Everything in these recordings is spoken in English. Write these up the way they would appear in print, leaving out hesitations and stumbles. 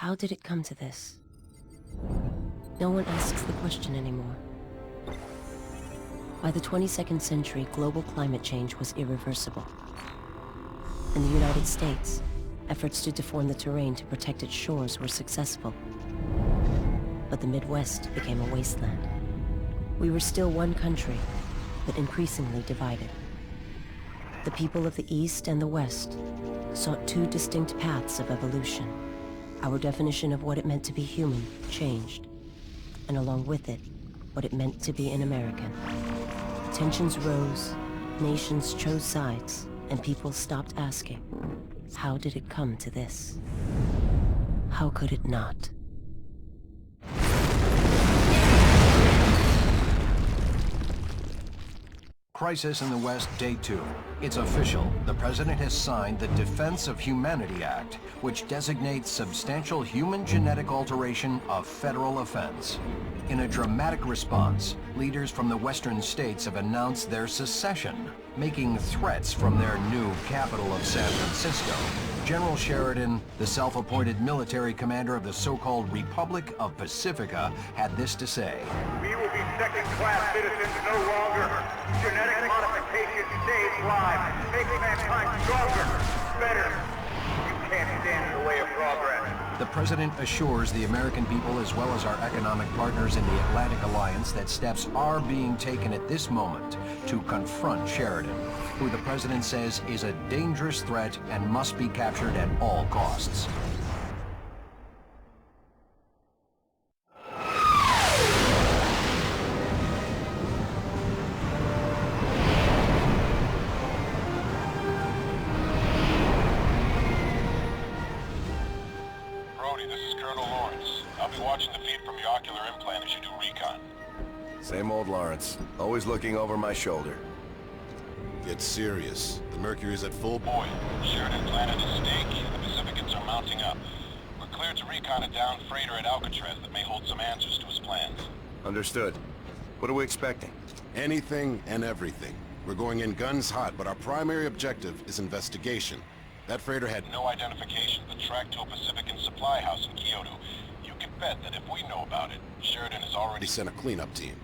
How did it come to this? No one asks the question anymore. By the 22nd century, global climate change was irreversible. In the United States, efforts to deform the terrain to protect its shores were successful. But the Midwest became a wasteland. We were still one country, but increasingly divided. The people of the East and the West sought two distinct paths of evolution. Our definition of what it meant to be human changed, and along with it, what it meant to be an American. Tensions rose, nations chose sides, and people stopped asking, how did it come to this? How could it not? Crisis in the West, Day 2. It's official. The President has signed the Defense of Humanity Act, which designates substantial human genetic alteration a federal offense. In a dramatic response, leaders from the Western states have announced their secession, making threats from their new capital of San Francisco. General Sheridan, the self-appointed military commander of the so-called Republic of Pacifica, had this to say. We will be second-class citizens no longer. Genetic modification saves lives, makes mankind stronger, better. You can't stand in the way of progress. The President assures the American people as well as our economic partners in the Atlantic Alliance that steps are being taken at this moment to confront Sheridan, who the President says is a dangerous threat and must be captured at all costs. Same old Lawrence, always looking over my shoulder. Get serious. The Mercury's at full boil. Sheridan planted a stake, and the Pacificans are mounting up. We're cleared to recon a downed freighter at Alcatraz that may hold some answers to his plans. Understood. What are we expecting? Anything and everything. We're going in guns hot, but our primary objective is investigation. That freighter had no identification, but tracked to a Pacifican supply house in Kyoto. You can bet that if we know about it, Sheridan has already sent a cleanup team.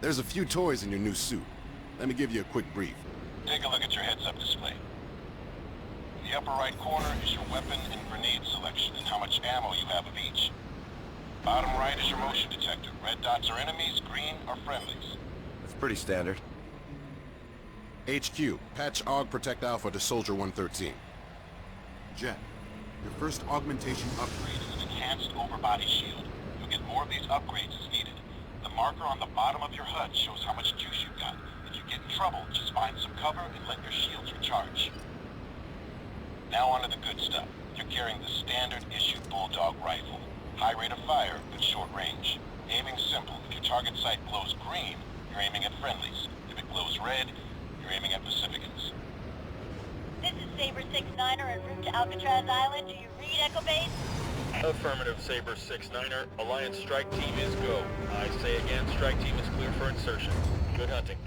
There's a few toys in your new suit. Let me give you a quick brief. Take a look at your heads-up display. In the upper right corner is your weapon and grenade selection and how much ammo you have of each. Bottom right is your motion detector. Red dots are enemies, green are friendlies. That's pretty standard. HQ, patch AUG Protect Alpha to Soldier 113. Jet, your first augmentation upgrade is an enhanced overbody shield. You'll get more of these upgrades as needed. The marker on the bottom of your HUD shows how much juice you've got. If you get in trouble, just find some cover and let your shields recharge. Now onto the good stuff. You're carrying the standard issue Bulldog rifle. High rate of fire, but short range. Aiming simple. If your target sight glows green, you're aiming at friendlies. If it glows red, you're aiming at Pacificans. This is Saber 6-9er en route to Alcatraz Island. Do you read, Echo Base? Affirmative, Saber 6-9er. Alliance strike team is go. I say again, strike team is clear for insertion. Good hunting.